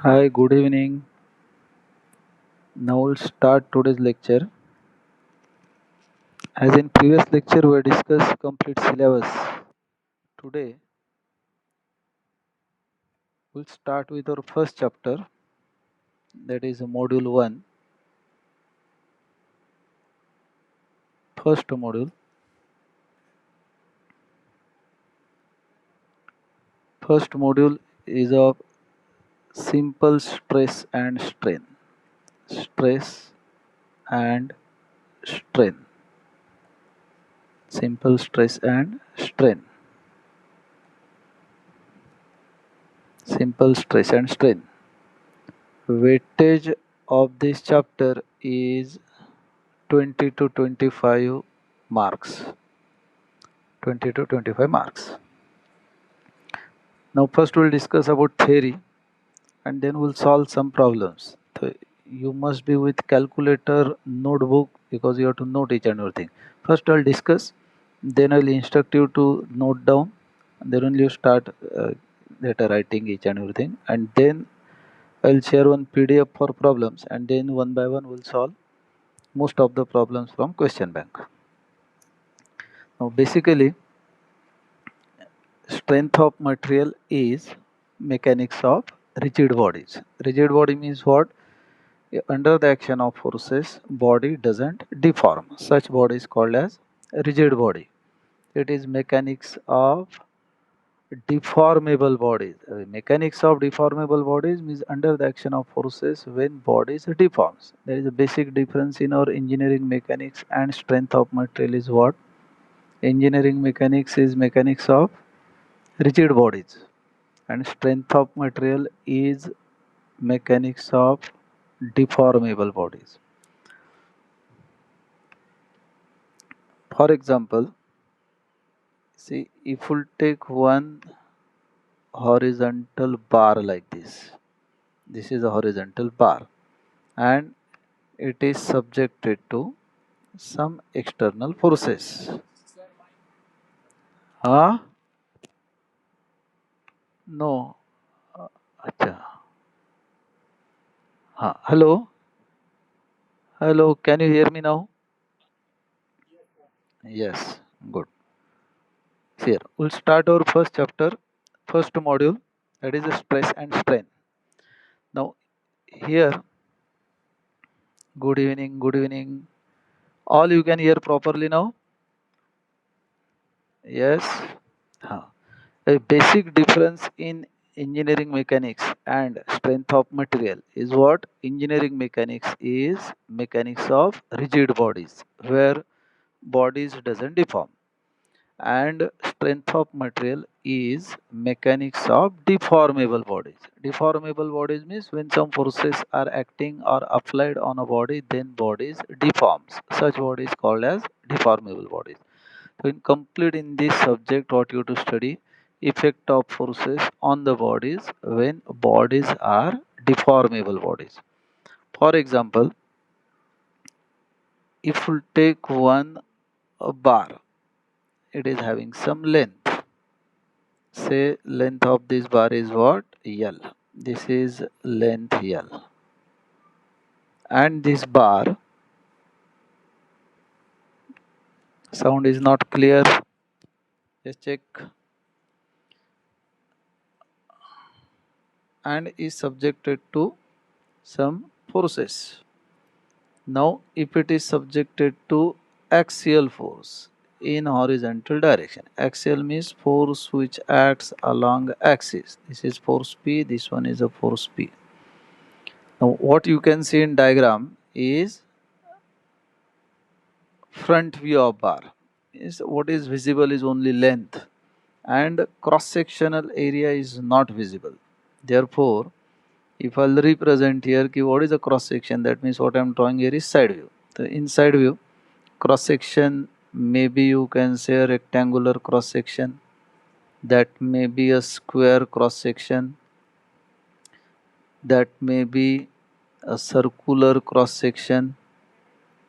Hi, good evening. Now we'll start today's lecture. As in previous lecture, we discussed complete syllabus. Today, we'll start with our first chapter, that is module 1, first module. First module is of simple stress and strain. Stress and strain. Simple stress and strain. Simple stress and strain. Weightage of this chapter is 20 to 25 marks. 20 to 25 marks. Now first we'll discuss about theory and then we'll solve some problems. So you must be with calculator notebook because you have to note each and everything. First I'll discuss, then I'll instruct you to note down, and then only you start later writing each and everything, and then I'll share one PDF for problems, and then one by one we'll solve most of the problems from question bank. Now basically, strength of material is mechanics of rigid bodies. Rigid body means what? Under the action of forces, body doesn't deform. Such body is called as rigid body. It is mechanics of deformable bodies. Mechanics of deformable bodies means under the action of forces when bodies deforms. There is a basic difference in our engineering mechanics and strength of material is what? Engineering mechanics is mechanics of rigid bodies and strength of material is mechanics of deformable bodies. For example, see, if we take one horizontal bar like this is a horizontal bar and it is subjected to some external forces. Huh? No. Acha. Hello? Hello, can you hear me now? Yes, good. Here, we'll start our first chapter, first module, that is stress and strain. Now, here, good evening, good evening. All you can hear properly now? Yes. Huh. A basic difference in engineering mechanics and strength of material is what? Engineering mechanics is mechanics of rigid bodies, where bodies doesn't deform. And strength of material is mechanics of deformable bodies. Deformable bodies means when some forces are acting or applied on a body, then bodies deforms. Such body is called as deformable bodies. So in complete in this subject, what you to study effect of forces on the bodies when bodies are deformable bodies. For example, if we take one bar, it is having some length. Say length of this bar is what? L. This is length L. And this bar, sound is not clear. Just check. And is subjected to some forces. Now, if it is subjected to axial force in horizontal direction, axial means force which acts along axis. This is force P, this one is a force P. Now, what you can see in diagram is front view of bar. Is what is visible is only length and cross sectional area is not visible. Therefore, if I'll represent here, what is a cross section? That means what I'm drawing here is side view. The inside view, cross section, maybe you can say a rectangular cross section, that may be a square cross section, that may be a circular cross section,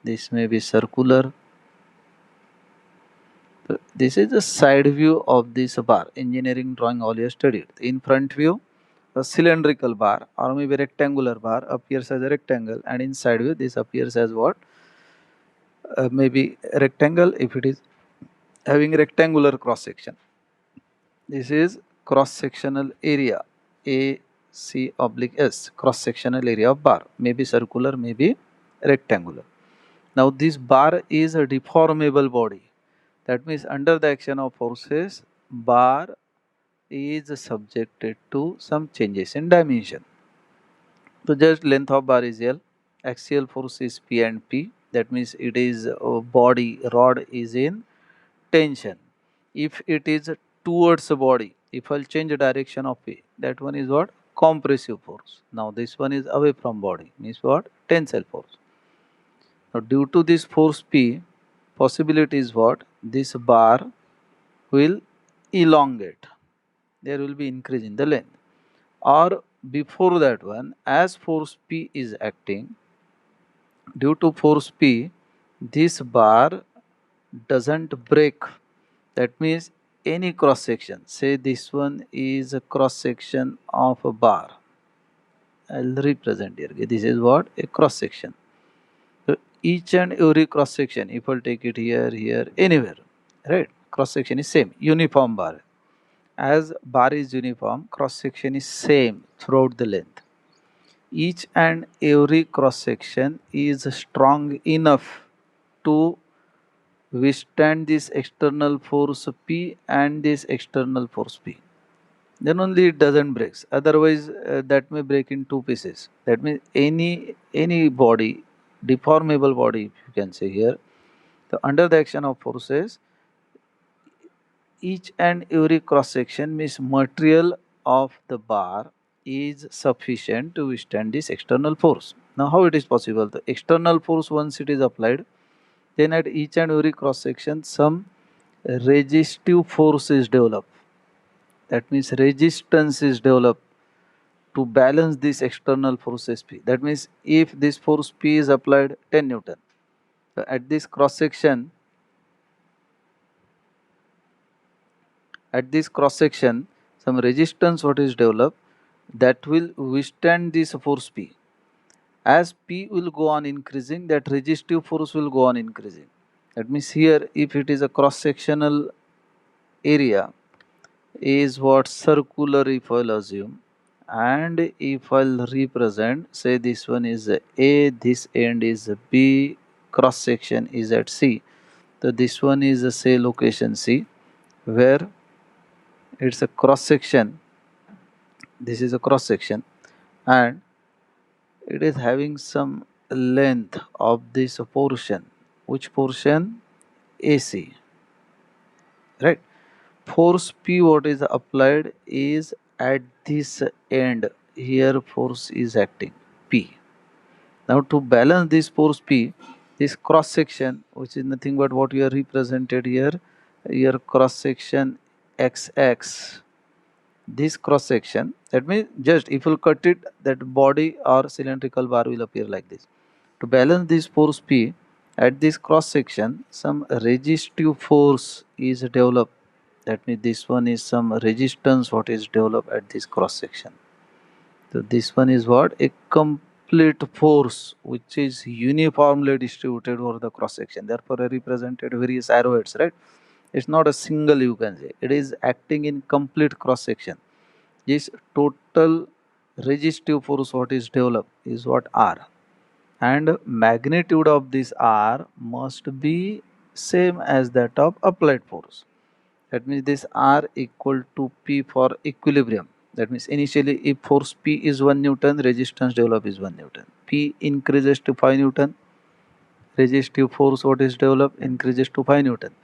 this may be circular. This is the side view of this bar. Engineering drawing all you studied. In front view, a cylindrical bar or maybe rectangular bar appears as a rectangle, and inside view this appears as what? Maybe a rectangle if it is having rectangular cross section. This is cross sectional area, AC oblique S, cross sectional area of bar, maybe circular, maybe rectangular. Now this bar is a deformable body. That means under the action of forces, bar is subjected to some changes in dimension. So just length of bar is L, axial force is P and P. That means it is body rod is in tension. If it is towards the body, if I'll change the direction of P, that one is what? Compressive force. Now this one is away from body, means what? Tensile force. Now due to this force P, possibility is what? This bar will elongate. There will be increase in the length. Or before that one, as force P is acting, due to force P, this bar doesn't break. That means any cross section, say this one is a cross section of a bar. I'll represent here. This is what? A cross section. So each and every cross section, if I'll take it here, here, anywhere, right? Cross section is same, uniform bar. As bar is uniform, cross section is same throughout the length. Each and every cross section is strong enough to withstand this external force P and this external force P. Then only it doesn't break. Otherwise, that may break in two pieces. That means any body, deformable body, if you can say here, so under the action of forces, each and every cross section means material of the bar is sufficient to withstand this external force. Now, how it is possible? The external force, once it is applied, then at each and every cross section, some resistive force is developed. That means resistance is developed to balance this external forces P. That means if this force P is applied 10 Newton, so at this cross section, some resistance what is developed that will withstand this force P. As P will go on increasing, that resistive force will go on increasing. That means here, if it is a cross sectional area, is what? Circular, if I'll assume, and if I'll represent, say this one is A, this end is B, cross section is at C. So this one is say location C, where it's a cross section. This is a cross section, and it is having some length of this portion. Which portion? AC, right? Force P what is applied is at this end. Here force is acting P. Now to balance this force P, this cross section, which is nothing but what you are represented here cross section XX. This cross section, that means just if you cut it, that body or cylindrical bar will appear like this. To balance this force P at this cross section, some resistive force is developed. That means this one is some resistance what is developed at this cross section. So this one is what? A complete force which is uniformly distributed over the cross section. Therefore, I represented various arrowheads, right? It's not a single, you can say. It is acting in complete cross section. This total resistive force what is developed is what? R. And magnitude of this R must be same as that of applied force. That means this R equal to P for equilibrium. That means initially if force P is 1 Newton, resistance developed is 1 Newton. P increases to 5 Newton, resistive force what is developed increases to 5 Newton.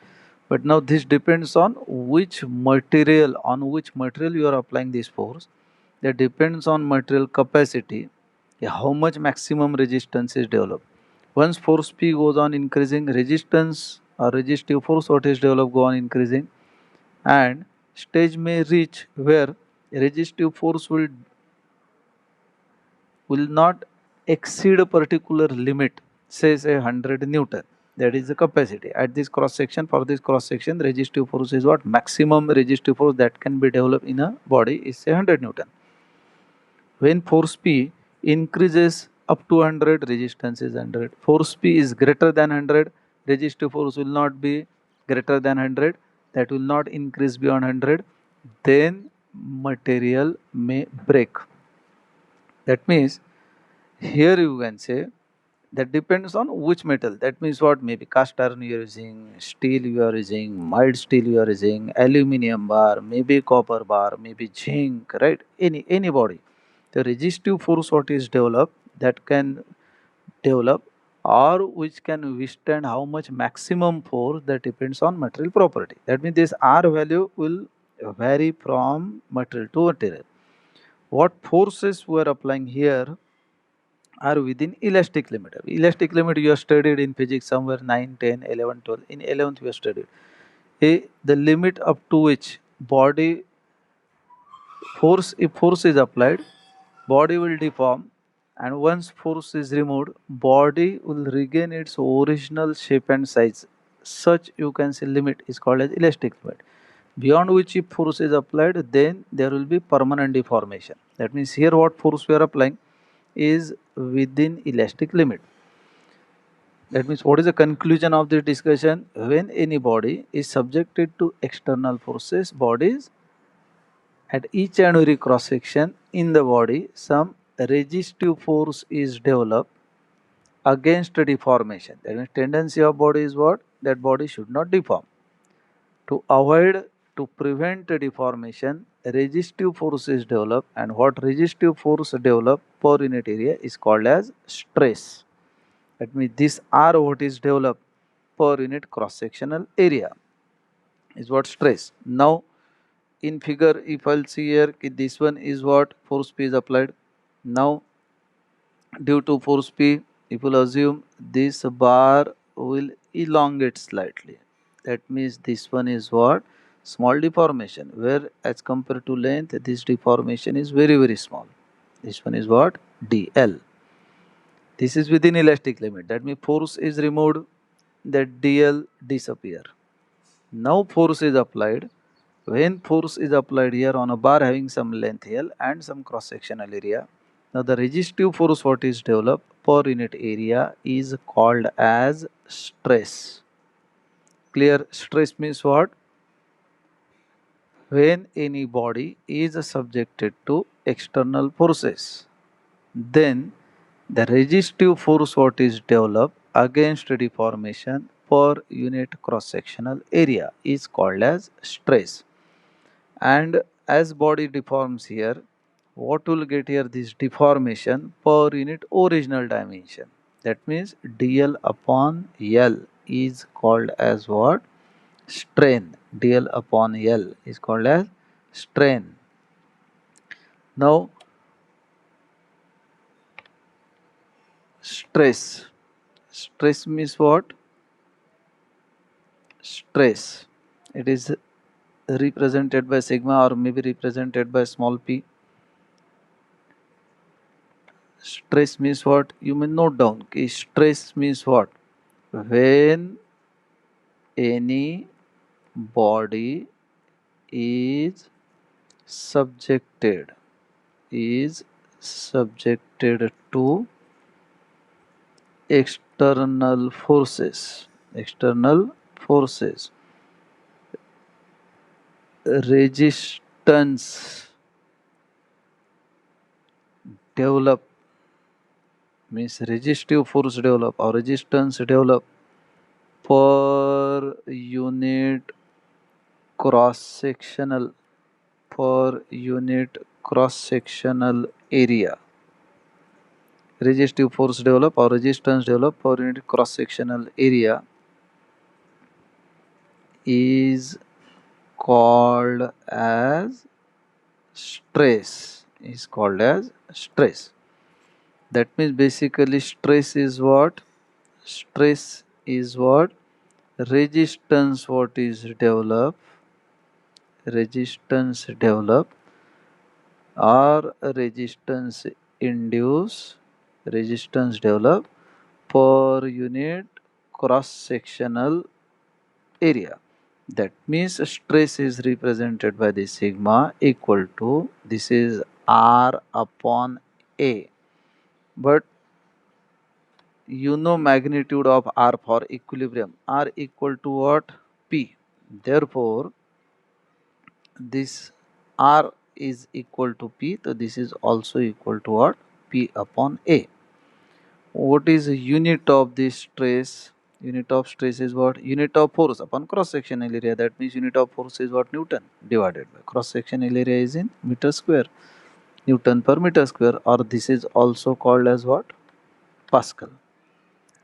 But now this depends on which material, you are applying this force. That depends on material capacity, how much maximum resistance is developed. Once force P goes on increasing, resistance or resistive force what is developed go on increasing, and stage may reach where resistive force will not exceed a particular limit, say 100 Newton. That is the capacity. At this cross section, for this cross section, resistive force is what? Maximum resistive force that can be developed in a body is say 100 Newton. When force P increases up to 100, resistance is 100. Force P is greater than 100, resistive force will not be greater than 100, that will not increase beyond 100, then material may break. That means here you can say that depends on which metal. That means what? Maybe cast iron you are using, steel you are using, mild steel you are using, aluminum bar, maybe copper bar, maybe zinc, right? Any body. The resistive force what is developed, that can develop, or which can withstand how much maximum force, that depends on material property. That means this R value will vary from material to material. What forces we are applying here are within elastic limit. Elastic limit you have studied in physics somewhere 9, 10, 11, 12. In 11th you have studied. The limit up to which body force, if force is applied, body will deform, and once force is removed, body will regain its original shape and size. Such you can say limit is called as elastic limit. Beyond which if force is applied, then there will be permanent deformation. That means here what force we are applying is within elastic limit. That means what is the conclusion of this discussion? When any body is subjected to external forces, bodies at each and every cross section in the body, some resistive force is developed against deformation. That means tendency of body is what? That body should not deform. To avoid, to prevent deformation, resistive force is developed, and what resistive force developed per unit area is called as stress. That means this R what is developed per unit cross sectional area is what stress. Now in figure if I'll see here, this one is what force P is applied. Now due to force P, if we'll assume this bar will elongate slightly. That means this one is what? Small deformation, where as compared to length, this deformation is very small. This one is what? DL. This is within elastic limit. That means force is removed, that DL disappear. Now force is applied. When force is applied here on a bar having some length L and some cross sectional area, now the resistive force what is developed per unit area is called as stress. Clear? Stress means what? When any body is subjected to external forces, then the resistive force what is developed against deformation per unit cross sectional area is called as stress. And as body deforms here, what will get here? This deformation per unit original dimension. That means dl upon l is called as what? Strain. Dl upon l is called as strain. Now stress. Stress means what? Stress. It is represented by sigma or maybe represented by small p. Stress means what? You may note down. Okay? Stress means what? When any body is subjected is subjected to external forces, resistance develop, means resistive force develop or resistance develop per unit cross sectional, per unit cross sectional area. Resistive force develop or resistance develop per unit cross sectional area is called as stress. Is called as stress. That means basically stress is what? Stress is what? Resistance what is developed, resistance develop, or resistance develop per unit cross sectional area. That means stress is represented by the sigma equal to, this is R upon A. But you know magnitude of R for equilibrium. R equal to what? P. Therefore, this R is equal to P. So this is also equal to what? P upon A. What is the unit of this stress? Unit of stress is what? Unit of force upon cross sectional area. That means unit of force is what? Newton divided by cross sectional area is in meter square. Newton per meter square, or this is also called as what? Pascal.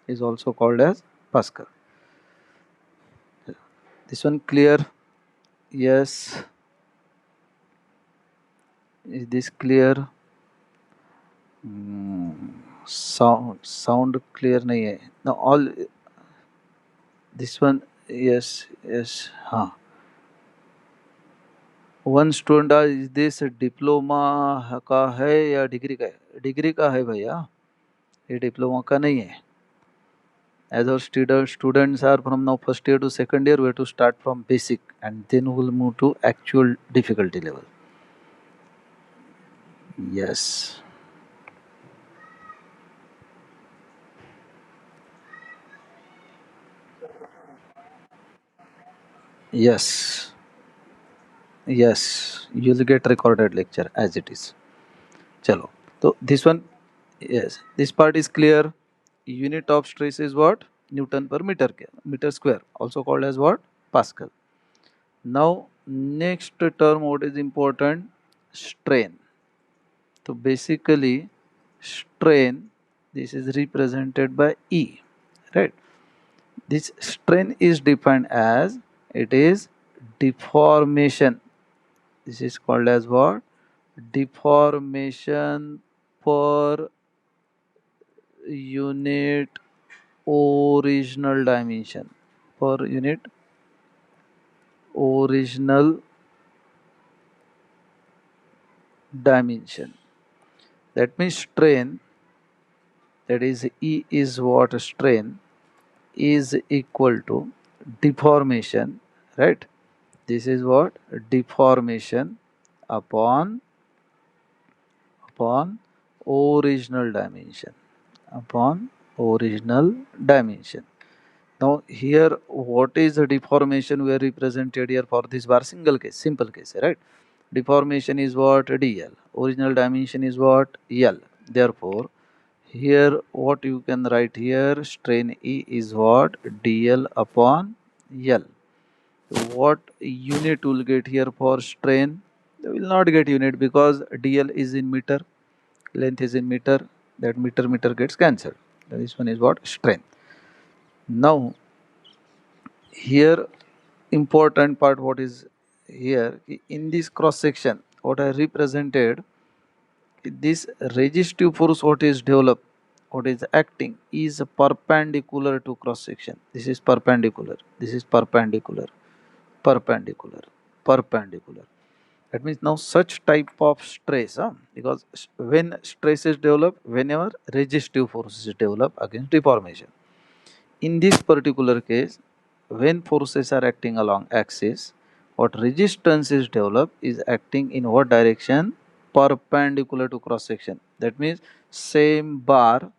Is also called as Pascal. This one clear? Yes. Is this clear? Sound clear नहीं है. Now all this one, yes. हाँ. One student is this diploma का है या degree का है? Degree का है भैया, ये डिप्लोमा का नहीं है. As our students are from now first year to second year, we have to start from basic and then we will move to actual difficulty level. Yes. Yes. Yes. You'll get recorded lecture as it is. Chalo. So this one, yes. This part is clear. Unit of stress is what? Newton per meter square. Also called as what? Pascal. Now, next term, what is important? Strain. So basically, strain, this is represented by E, right? This strain is defined as, it is deformation. This is called as what? Deformation per unit original dimension. Per unit original dimension. That means strain, that is E is what? Strain is equal to deformation, right? This is what? Deformation upon upon original dimension. Upon original dimension. Now here, what is the deformation we are represented here for this bar? Single case, simple case, right? Deformation is what? DL. Original dimension is what? L. Therefore, here what you can write here, strain E is what? DL upon L. What unit will get here for strain? They will not get unit because DL is in meter, length is in meter, that meter gets cancelled. This one is what? Strain. Now here important part what is here, in this cross section what I represented, this resistive force what is developed, what is acting is perpendicular to cross section. This is perpendicular, this is perpendicular, perpendicular, perpendicular. That means now such type of stress, because when stress is developed, whenever resistive force is developed against deformation. In this particular case, when forces are acting along axis, what resistance is developed is acting in what direction? Perpendicular to cross section. That means same bar,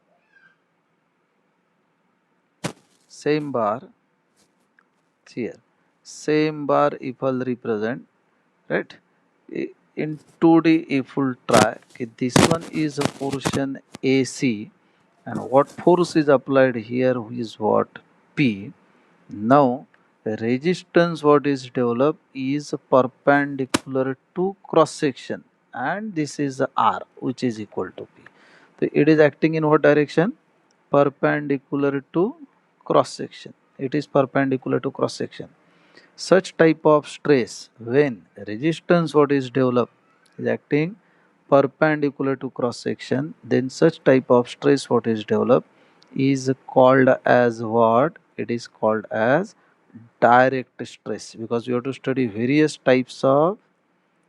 here, same bar if I'll represent, right? In 2D if we'll try, okay, this one is a portion AC and what force is applied here is what? P. Now the resistance what is developed is perpendicular to cross section and this is R which is equal to P. So it is acting in what direction? Perpendicular to cross section. It is perpendicular to cross section. Such type of stress when resistance what is developed is acting perpendicular to cross section, then such type of stress what is developed is called as what? It is called as direct stress, because we have to study various types of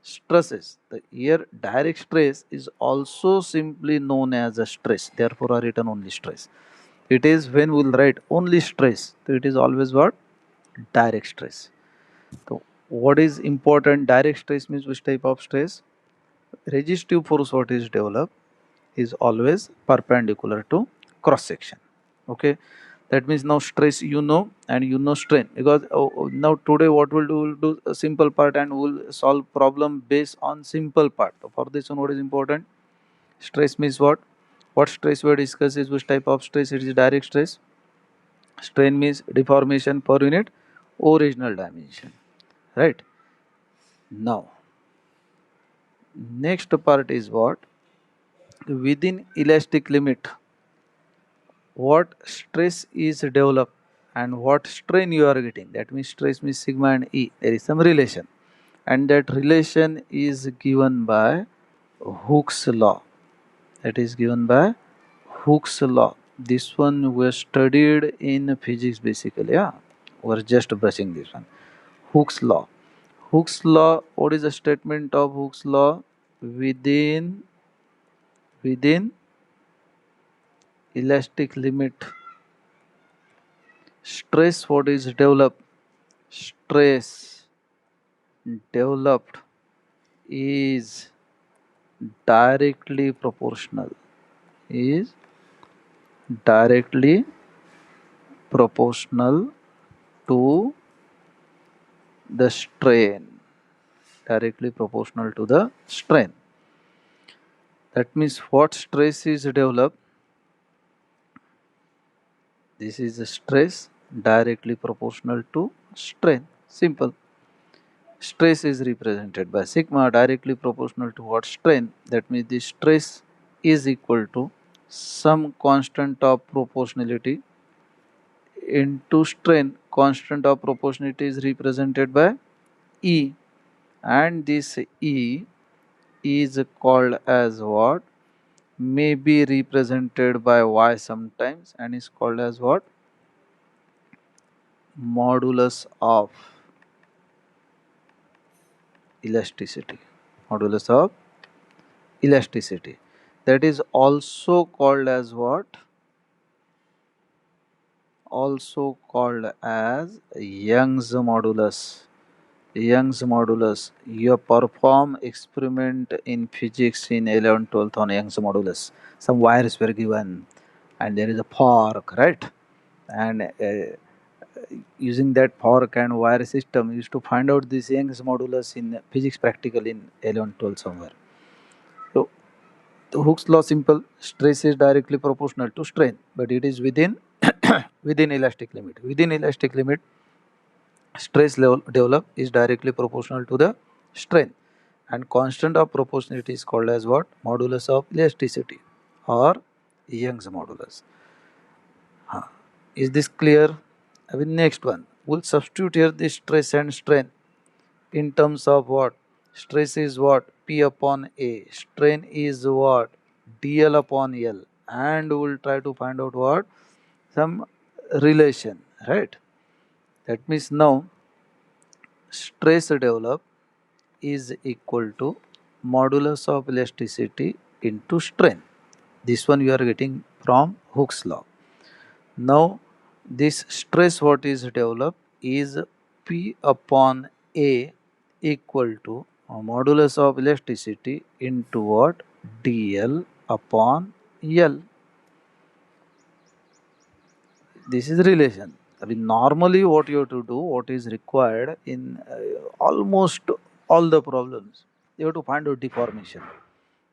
stresses. The here direct stress is also simply known as a stress, therefore are written only stress. It is when we will write only stress, so it is always what? Direct stress. So what is important? Direct stress means which type of stress? Resistive force what is developed is always perpendicular to cross section. Okay, that means now stress you know, and you know strain, because now today what we'll do a simple part and we'll solve problem based on simple part. For this one, what is important? Stress means what stress we discuss is which type of stress. It is direct stress. Strain means deformation per unit original dimension, right? Now next part is what? Within elastic limit, what stress is developed and what strain you are getting. That means stress means sigma and E. There is some relation, and that relation is given by Hooke's law. That is given by Hooke's law. This one was studied in physics basically. Yeah, we're just brushing this one. Hooke's law. Hooke's law. What is the statement of Hooke's law? Within elastic limit, stress what is developed? Stress developed is directly proportional. Is directly proportional to the strain. Directly proportional to the strain. That means what stress is developed? This is the stress directly proportional to strain. Simple. Stress is represented by sigma directly proportional to what strain. That means the stress is equal to some constant of proportionality into strain. Constant of proportionality is represented by E, and this E is called as what? May be represented by Y sometimes, and is called as what? Modulus of elasticity. Modulus of elasticity. That is also called as what? Also called as Young's modulus. Young's modulus. You perform experiment in physics in 11th, 12th on Young's modulus. Some wires were given, and there is a fork, right? And using that fork and wire system, used to find out this Young's modulus in physics practical in 11th, 12th somewhere. So the Hooke's law simple. Stress is directly proportional to strain, but it is within within elastic limit. Within elastic limit, stress level developed is directly proportional to the strain, and constant of proportionality is called as what? Modulus of elasticity or Young's modulus. Is this clear? I mean, next one. We'll substitute here the stress and strain in terms of what? Stress is what? P upon A. Strain is what? DL upon L. And we'll try to find out what? Some relation, right? That means now stress developed is equal to modulus of elasticity into strain. This one you are getting from Hooke's law. Now this stress what is developed is P upon A equal to modulus of elasticity into what? DL upon L. This is relation. I mean, normally what you have to do, what is required in almost all the problems, you have to find out deformation.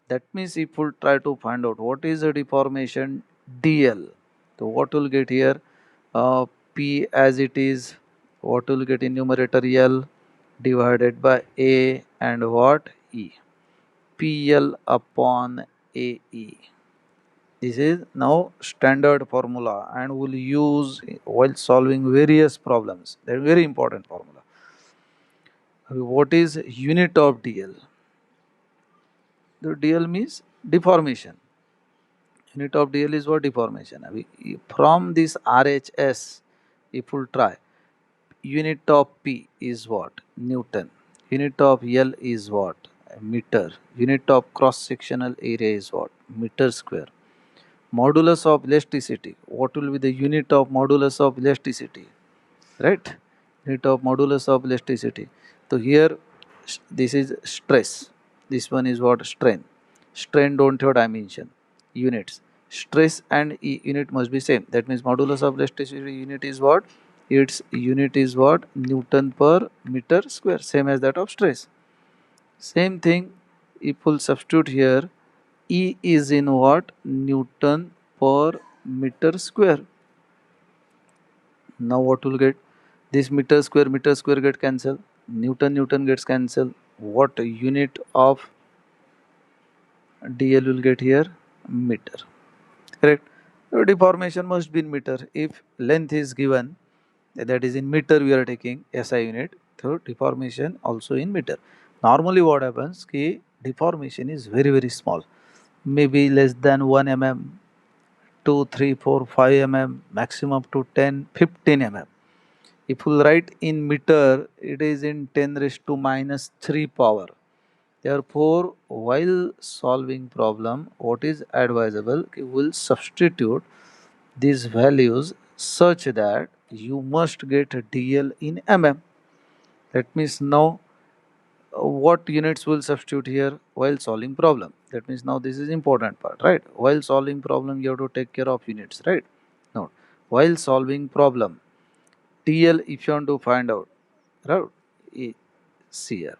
That means if we try to find out what is a deformation, DL. So what will get here? P as it is, what will get in numerator? L divided by A and what? E. PL upon AE. This is now standard formula and we'll use while solving various problems. That is very important formula. What is unit of DL? The DL means deformation. Unit of DL is what? Deformation. From this RHS, if we try, unit of P is what? Newton. Unit of L is what? Meter. Unit of cross sectional area is what? Meter square. Modulus of elasticity. What will be the unit of modulus of elasticity? Right? Unit of modulus of elasticity. So here this is stress. This one is what? Strain. Strain don't have dimension, units. Stress and unit must be same. That means modulus of elasticity unit is what? Its unit is what? Newton per meter square, same as that of stress. Same thing, if we'll substitute here, E is in what? Newton per meter square. Now what will get? This meter square get cancelled. Newton gets cancelled. What unit of dl will get here? Meter. Correct. So deformation must be in meter. If length is given, that is in meter we are taking SI unit. So deformation also in meter. Normally what happens? Ki deformation is very small. Maybe less than 1 mm, 2, 3, 4, 5 mm, maximum up to 10, 15 mm. If we write in meter, it is in 10 raised to minus 3 power. Therefore, while solving problem, what is advisable? We will substitute these values such that you must get DL in mm. That means now what units will substitute here while solving problem. That means now this is important part, right? While solving problem, you have to take care of units, right? Now, while solving problem, TL if you want to find out, right? See here.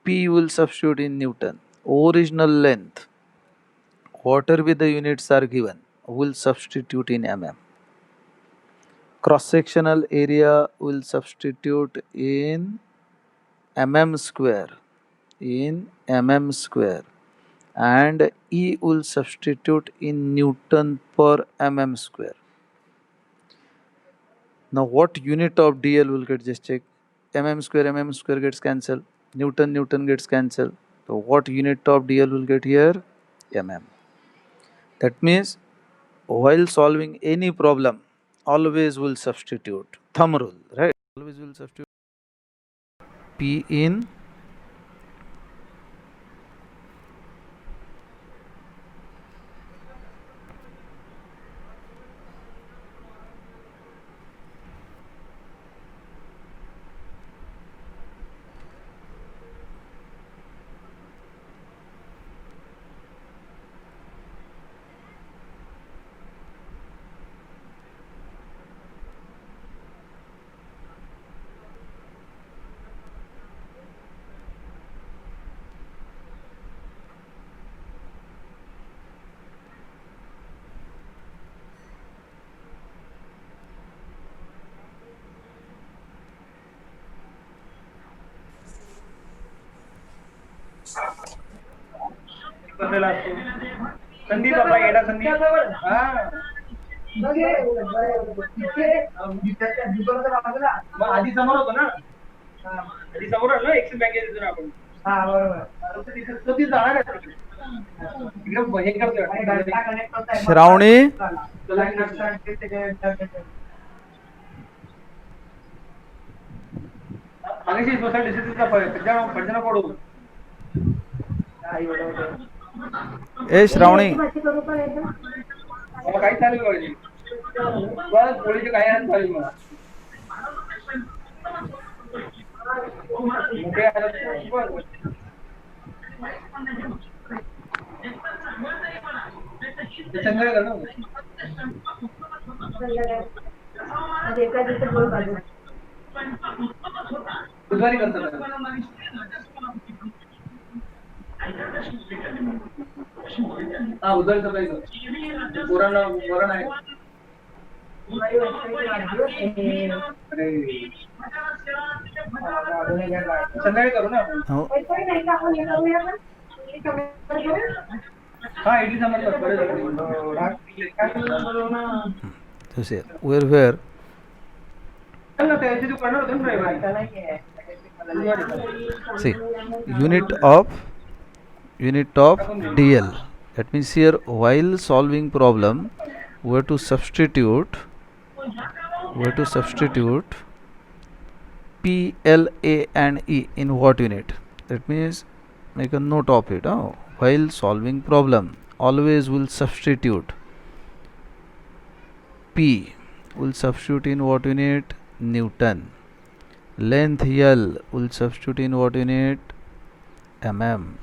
P will substitute in Newton. Original length, whatever the units are given, will substitute in mm. Cross sectional area will substitute in mm square. In mm square. And E will substitute in Newton per mm square. Now what unit of dl will get? Just check. Mm square gets cancelled. Newton gets cancelled. So what unit of dl will get here? Mm. That means while solving any problem, always will substitute. Thumb rule, right? Always will substitute P in Sandeep बाबा येडा संदीप मग आधी समोर होतो ना आधी समोर आलो axis बँकेत येतो आपण बरोबर तिथे जाणार हे करतो श्रावणी मागाशी सोशल डिस्टन्सचा पडजना पडू ए श्रावणी काही चालेल पाहिजे बस पोळीचे काही चालेल मला बुधवारी करतात हा उद्या सकाळी वरण आहे संध्याकाळी करू ना हा idli sambar where see unit of dl. That means here while solving problem we have to substitute P, L, A and E in what unit? That means make a note of it. While solving problem always will substitute P will substitute in what unit? Newton. Length L will substitute in what unit? Mm.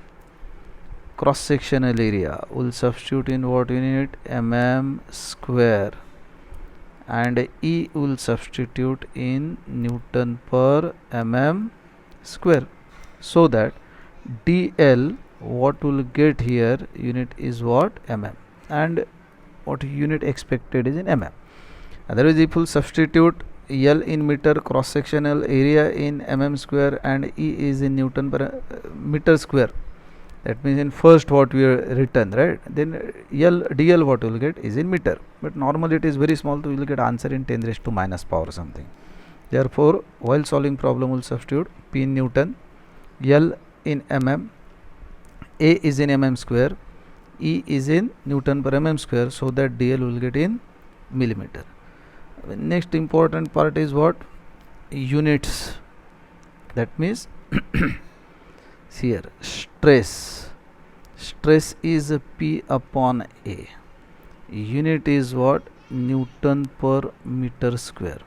cross sectional area, we'll substitute in what unit? mm square, and E will substitute in Newton per mm square, so that dl what will get here unit is what? mm, and what unit expected is in mm. Otherwise, if we substitute L in meter, cross sectional area in mm square, and E is in Newton per meter square, that means in first what we written, right? Then L dl what we will get is in meter, but normally it is very small, so we will get answer in 10 raised to minus power something. Therefore, while solving problem, we will substitute P in Newton, L in mm, A is in mm square, E is in Newton per mm square, so that dl will get in millimeter. Next important part is what? Units. That means here stress is P upon A. Unit is what? Newton per meter square.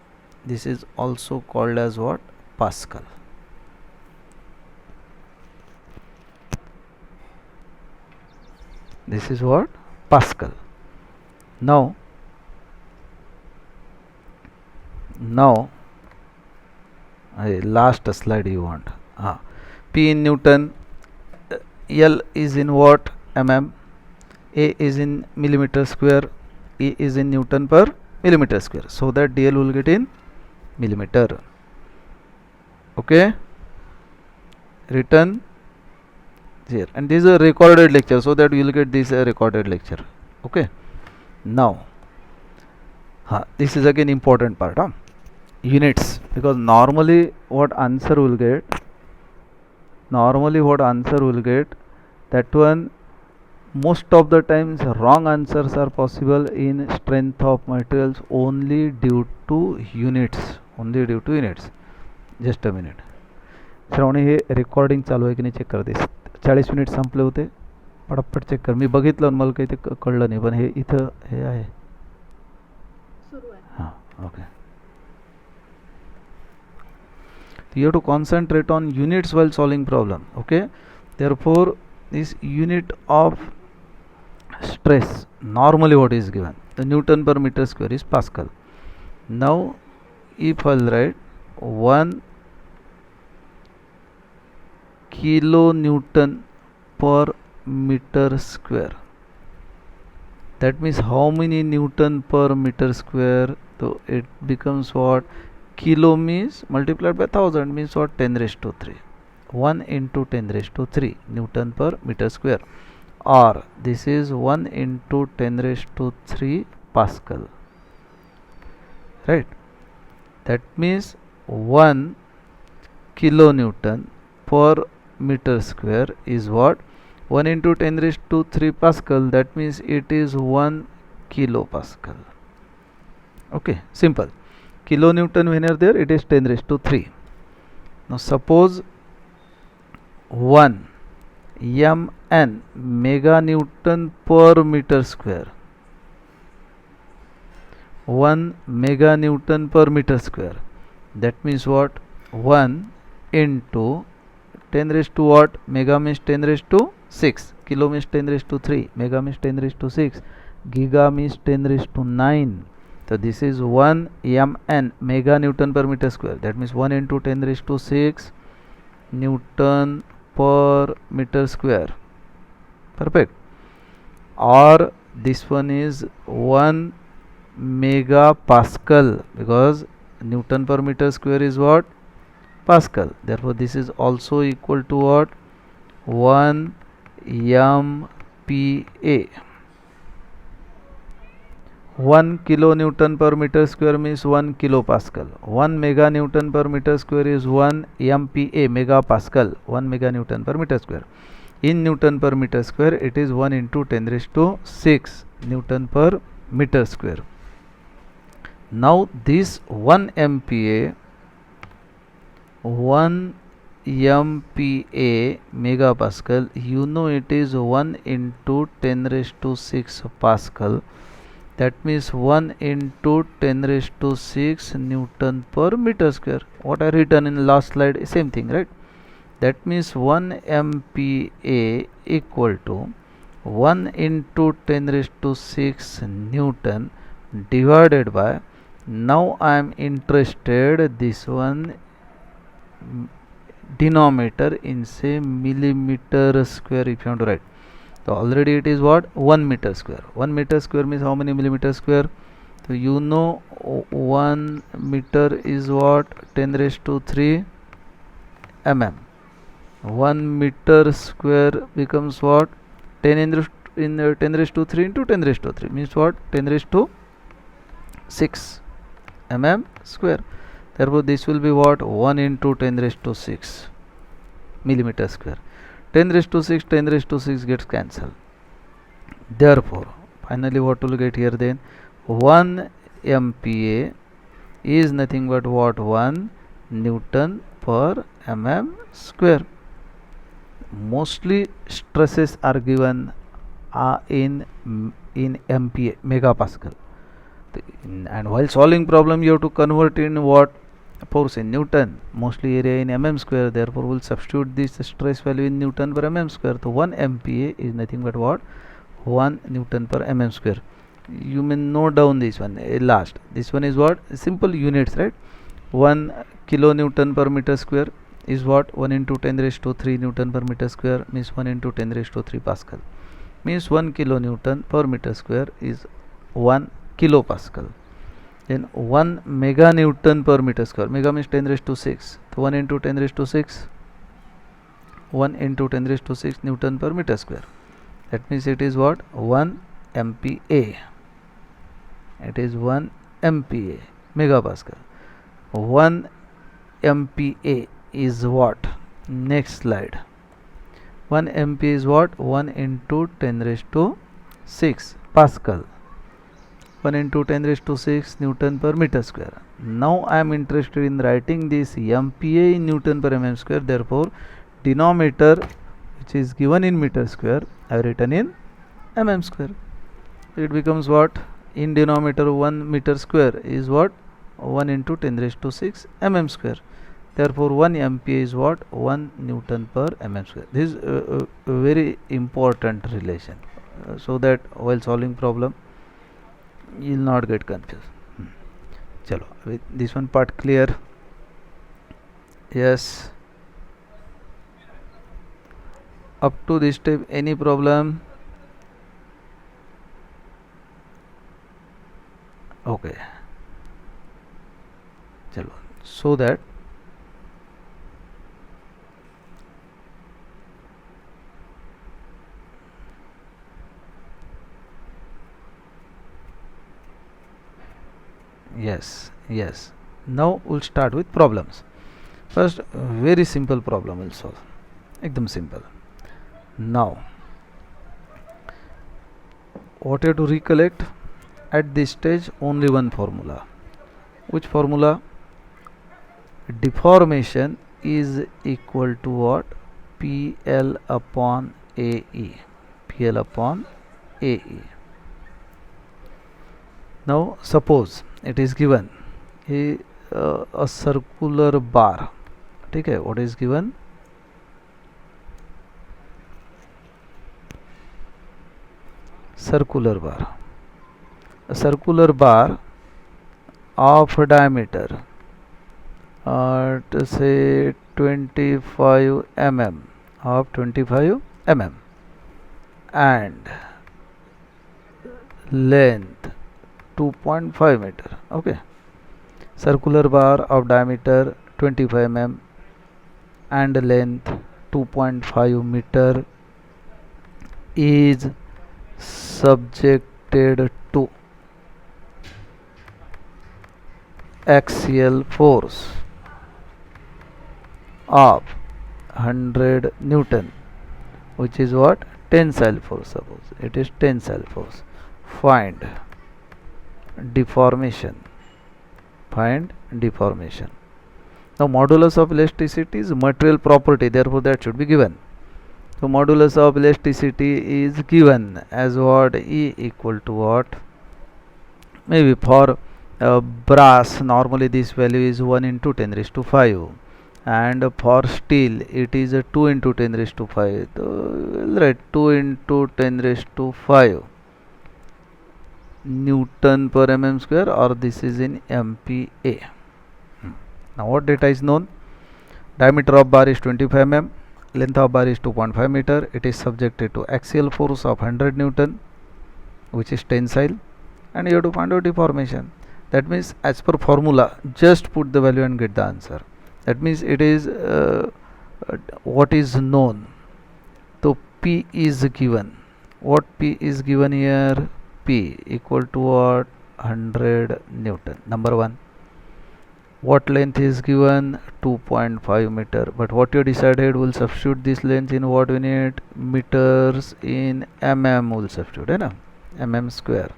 This is also called as what? Pascal. This is what? Pascal. Now last slide you want. P in Newton, L is in what? mm, A is in millimeter square, E is in Newton per millimeter square, so that dl will get in millimeter. Okay, written here, and this is a recorded lecture, so that you will get this recorded lecture. Okay, now this is again important part, units, because normally what answer will get, that one most of the times wrong answers are possible in strength of materials only due to units. Just a minute. Shravani, हे recording चालू आहे की नाही check कर दे. 40 minute संपले होते, पटापट check कर. मी बघितलं, मला काही ते कळलं नाही, पण हे इथं हे आहे. हां, okay. You have to concentrate on units while solving problem. Okay, therefore this unit of stress normally what is given? The Newton per meter square is Pascal. Now if I'll write 1 kilonewton per meter square, that means how many Newton per meter square? So it becomes what? Kilo means multiplied by 1000 means what? 10 raised to 3. 1 into 10 raised to 3 Newton per meter square, or this is 1 into 10 raised to 3 Pascal, right? That means 1 kilonewton per meter square is what? 1 into 10 raised to 3 Pascal, that means it is 1 kilopascal. Okay, simple. Kilonewton whenever there, it is 10 raised to 3. Now suppose 1 mn meganewton per meter square, 1 meganewton per meter square, that means what? 1 into 10 raised to what? Mega means 10 raised to 6, kilo means 10 raised to 3, mega means 10 raised to 6, giga means 10 raised to 9. So this is 1 mn mega Newton per meter square, that means 1 into 10 raised to 6 Newton per meter square. Perfect. Or this one is 1 megapascal, because Newton per meter square is what? Pascal. Therefore this is also equal to what? 1 MPa. 1 kilonewton per meter square means 1 kilopascal. 1 meganewton per meter square is 1 MPa, megapascal. 1 meganewton per meter square. In Newton per meter square, it is 1 into 10 raised to 6 Newton per meter square. Now this 1 MPa, 1 MPa megapascal, you know it is 1 into 10 raised to 6 Pascal. That means 1 into 10 raised to 6 Newton per meter square. What I written in last slide, same thing, right? That means 1 MPa equal to 1 into 10 raised to 6 Newton divided by, now I am interested this one denominator in say millimeter square if you want to write. So already it is what, 1 meter square. 1 meter square means how many millimeter square? So you know 1 meter is what, 10 raised to 3 mm. 1 meter square becomes what, 10 in 10 raised to 3 into 10 raised to 3 means what, 10 raised to 6 mm square. Therefore this will be what, 1 into 10 raised to 6 millimeter square. 10 raised to 6, 10 raised to 6 gets cancelled. Therefore finally what will get here then, 1 MPa is nothing but what, 1 Newton per mm square. Mostly stresses are given in MPa, megapascal. And while solving problem you have to convert in what, force in Newton, mostly area in mm square. Therefore we'll substitute this stress value in Newton per mm square. So 1 MPa is nothing but what, 1 Newton per mm square. You may note down this one last. This one is what, simple units, right? 1 kilonewton per meter square is what, 1 into 10 raised to 3 Newton per meter square means 1 into 10 raised to 3 Pascal, means 1 kilonewton per meter square is 1 kilopascal. Then 1 mega Newton per meter square, mega means 10 raised to 6, so 1 into 10 raised to 6, 1 into 10 raised to 6 Newton per meter square. That means it is what, 1 MPa. It is 1 MPa, megapascal. 1 MPa is what, next slide. 1 MPa is what, 1 into 10 raised to 6 Pascal. 1 into 10 raised to 6 Newton per meter square. Now I am interested in writing this MPa in Newton per mm square. Therefore denominator which is given in meter square I have written in mm square. It becomes what, in denominator 1 meter square is what, 1 into 10 raised to 6 mm square. Therefore 1 MPa is what, 1 Newton per mm square. This is a very important relation, so that while solving problem you will not get confused. Chalo, with this one part clear? Yes. Up to this step any problem? Okay. Chalo, so that yes, now we'll start with problems. First very simple problem we'll solve, ekdam simple. Now what you have to recollect at this stage, only one formula. Which formula? Deformation is equal to what, PL upon AE. PL upon AE. Now suppose it is given a circular bar. Okay, what is given? Circular bar. A circular bar of diameter to say 25 mm, of 25 mm, and length 2.5 meter. Okay, circular bar of diameter 25 mm and length 2.5 meter is subjected to axial force of 100 Newton, which is what, tensile force. Suppose it is tensile force. Find deformation. Find deformation. Now modulus of elasticity is material property, therefore that should be given. So modulus of elasticity is given as what, E equal to what, maybe for brass normally this value is 1 into 10 raised to 5, and for steel it is a 2 into 10 raised to 5. So we'll write 2 into 10 raised to 5 Newton per mm square, or this is in MPa. Now what data is known? Diameter of bar is 25 mm, length of bar is 2.5 meter. It is subjected to axial force of 100 Newton, which is tensile, and you have to find out deformation. That means as per formula, just put the value and get the answer. That means it is what is known. So P is given. What P is given here? P equal to what? 100 Newton. Number 1. What length is given? 2.5 meter. But what you decided, will substitute this length in what unit? Meters in mm will substitute, है ना? Mm square.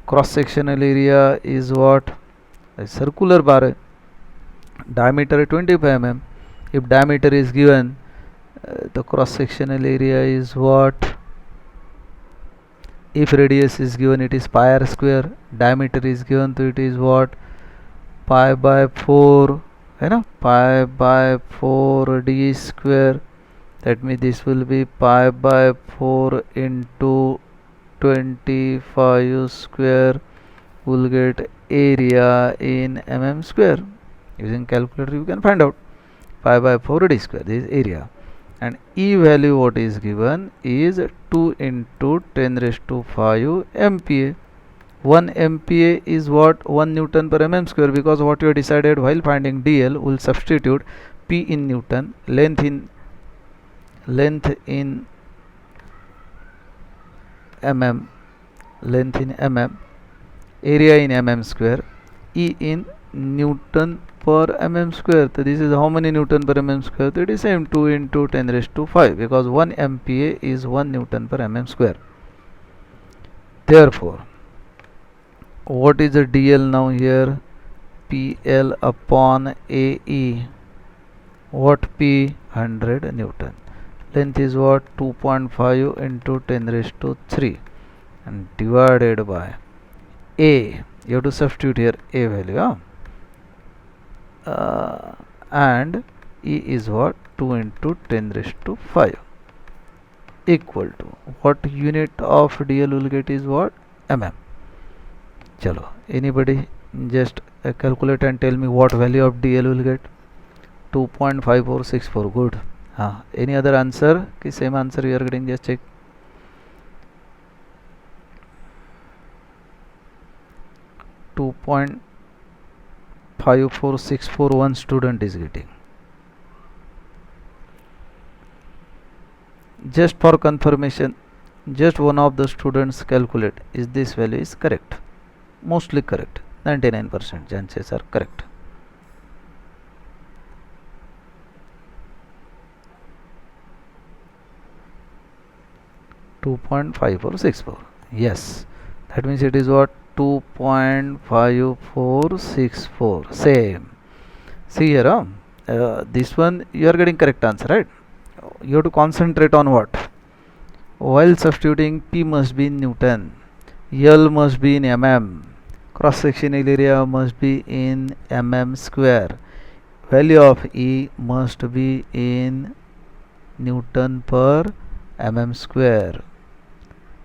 Cross sectional area is what? A circular bar. Diameter 25 mm. If diameter is given, the cross sectional area is what? If radius is given, it is pi r square. Diameter is given, so it is what? Pi by 4, है ना? Pi by 4 d square. That means this will be pi by 4 into 25 square. Will get area in mm square. Using calculator you can find out. Pi by 4 d square, this is area. And E value what is given is 2 into 10 raised to 5 MPa. 1 MPa is what? 1 Newton per mm square, because what you have decided while finding DL, will substitute P in Newton, length in mm, area in mm square, E in Newton per mm square. So this is how many Newton per mm square? So it is same 2 into 10 raised to 5, because 1 MPa is 1 Newton per mm square. Therefore, what is the DL now here? PL upon AE. What P? 100 Newton. Length is what? 2.5 into 10 raised to 3 and divided by A. You have to substitute here A value. And E is what? 2 into 10 raised to 5 equal to what unit of DL will get is what? mm. Chalo, anybody just calculate and tell me what value of DL will get? 2.5464. Good. Any other answer? Same answer you are getting, just check. 2.5464 one student is getting. Just for confirmation, just one of the students calculate is this value is correct. Mostly correct. 99% chances are correct. .5464. Yes, that means it is what? 2.5464. Same. See here, this one you are getting correct answer, right? You have to concentrate on what? While substituting, P must be in Newton, L must be in mm, cross sectional area must be in mm square, value of E must be in Newton per mm square.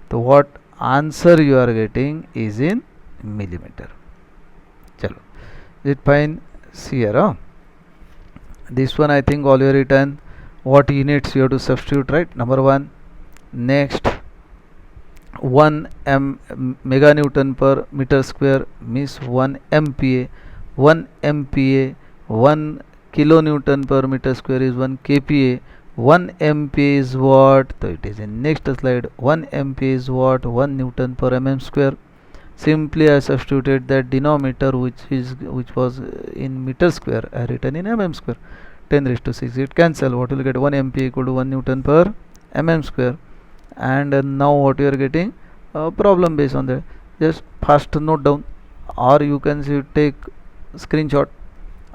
So what answer you are getting is in millimeter. Chalo, is it fine? See here, this one I think all you written. What units you have to substitute, right? Number 1. Next, 1 mega Newton per meter square means 1 MPa. 1 MPa, 1 kilonewton per meter square is 1 kPa. 1 MPa is what? So it is in next slide. 1 MPa is what? 1 Newton per mm square. Simply I substituted that denominator which was in meter square, I written in mm square. 10 raised to 6, it cancel. What will get? 1 MPa equal to 1 Newton per mm square. And now what you are getting? Problem based on that. Just fast note down, or you can take screenshot,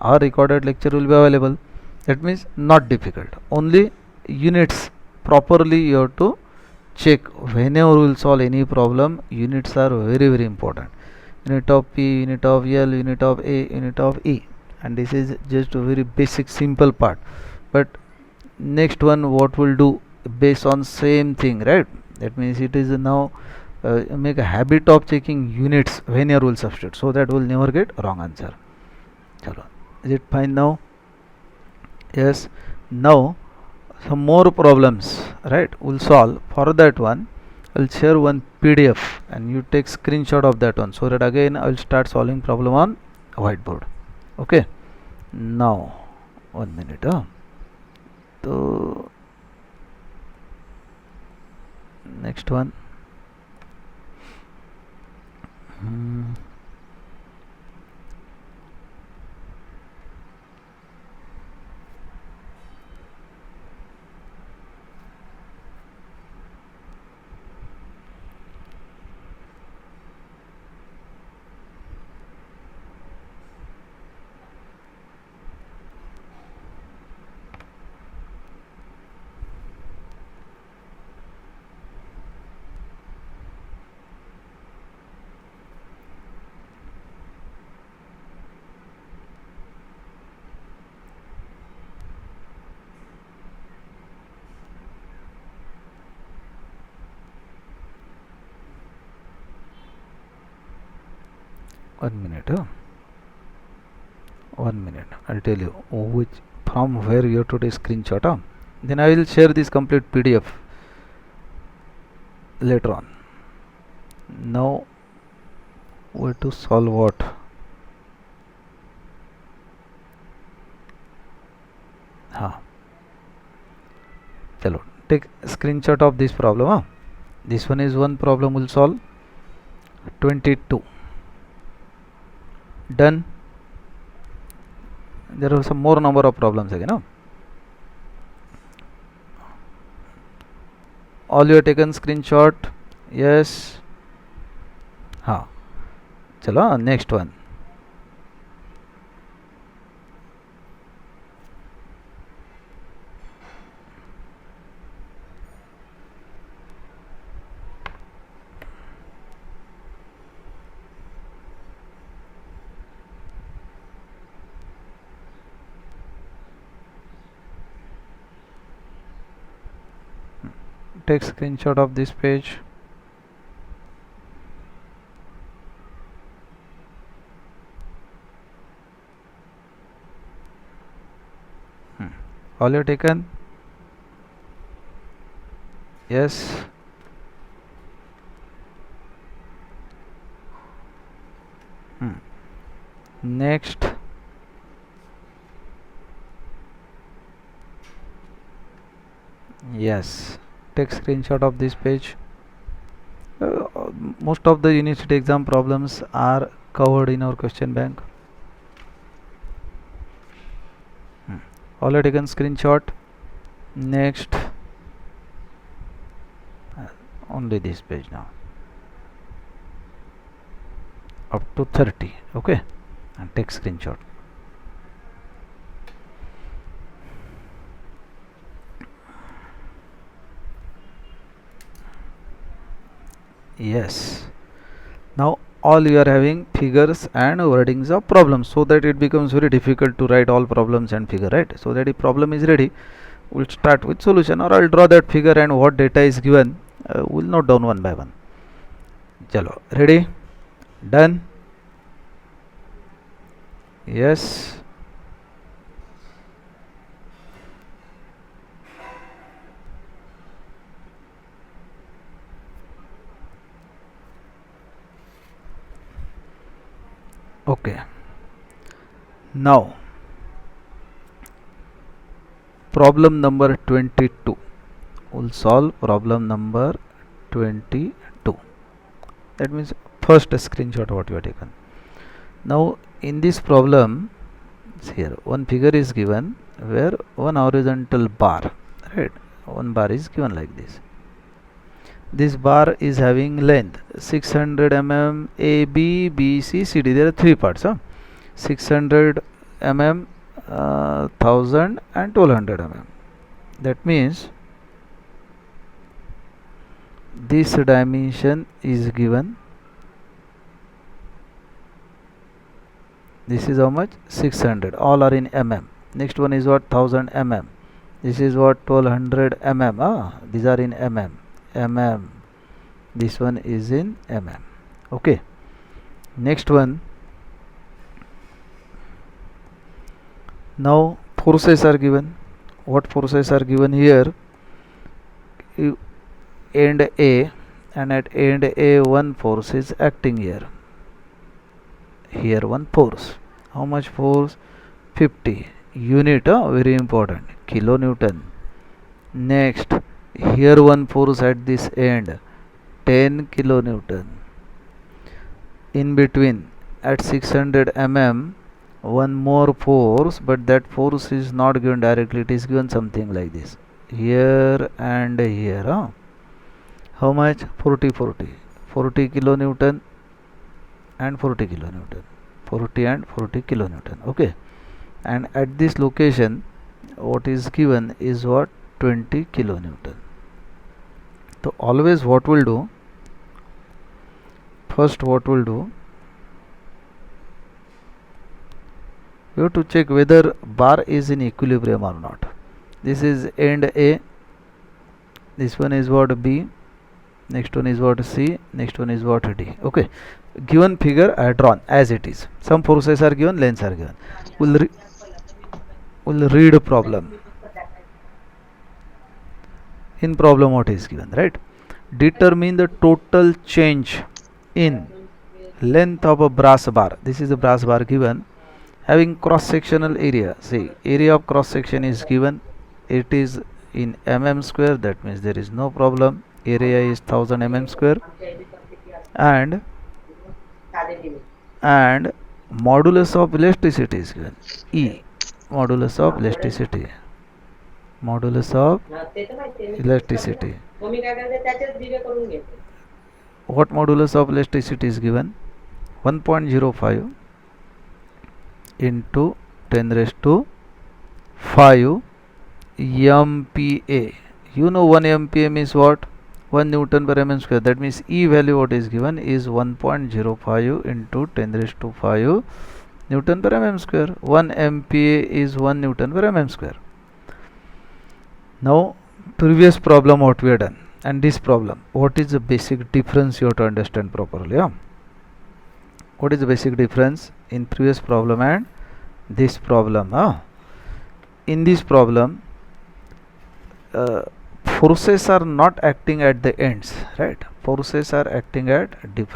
or recorded lecture will be available. That means not difficult. Only units properly you have to check whenever we will solve any problem. Units are very important. Unit of P, unit of L, unit of A, unit of E. and this is just a very basic simple part. But next one what we'll do based on same thing, right? That means it is now make a habit of checking units when you will substitute, so that will never get wrong answer. Chalo. Is it fine now? Yes. Now some more problems, right, we'll solve. For that one I'll share one PDF and you take screenshot of that one, so that again I'll start solving problem on whiteboard. Okay. Now 1 minute. So next one. Hmm. One minute. 1 minute. I'll tell you which from where you have to take screenshot. Then I will share this complete PDF later on. Now where to solve what? Chalo, take screenshot of this problem. This one is one problem will solve. 22. Done. There are some more number of problems again. All you have taken screenshot. Yes. Chalo, next one. Take screenshot of this page. All you have taken. Yes. Next. Yes, take screenshot of this page. Most of the university exam problems are covered in our question bank. Already taken screenshot. Next. Only this page now, up to 30. Okay, and take screenshot. Yes, now all you are having figures and wordings of problems, so that it becomes very difficult to write all problems and figure, right? So that if problem is ready, we'll start with solution, or I'll draw that figure and what data is given, we'll note down one by one. Chalo, ready? Done? Yes. Okay. Now problem number 22. We'll solve problem number 22. That means first screenshot what you have taken. Now in this problem, here one figure is given where one horizontal bar, right, one bar is given like this. This bar is having length 600 mm, A, B, B, C, C, D. There are three parts. 600 mm, 1000 and 1200 mm. That means this dimension is given This is how much? 600. All are in mm. Next one is what? 1000 mm. This is what? 1200 mm. These are in mm. Mm. This one is in mm. Okay. Next one. Now forces are given. What forces are given here? End A, and at end A one force is acting here. Here one force. How much force? 50. Unit, very important. Kilonewton. Next, here one force at this end. 10 kilonewton. In between, at 600 mm, one more force, but that force is not given directly. It is given something like this. Here and here. How much? 40 kilonewton and 40 kilonewton. 40 and 40 kilonewton. Okay. And at this location, what is given is what? 20 kilonewton. So always what we'll do? First what we'll do? We have to check whether bar is in equilibrium or not. This is end A. This one is what? B. Next one is what? C. Next one is what? D. Okay. Given figure I have drawn as it is. Some forces are given, lengths are given. We'll read a problem. In problem what is given, right? Determine the total change in length of a brass bar. This is a brass bar given, having cross sectional area. See, area of cross section is given. It is in mm square. That means there is no problem. Area is 1000 mm square, and modulus of elasticity is given. E, modulus of elasticity. Modulus of elasticity. What modulus of elasticity is given? 1.05 into 10 raised to 5 MPa. You know 1 MPa means what? 1 Newton per mm square. That means E value what is given is 1.05 into 10 raised to 5 Newton per mm square. 1 MPa is 1 Newton per mm square. Now previous problem what we have done and this problem, what is the basic difference you have to understand properly? What is the basic difference in previous problem and this problem? In this problem, forces are not acting at the ends, right? Forces are acting at different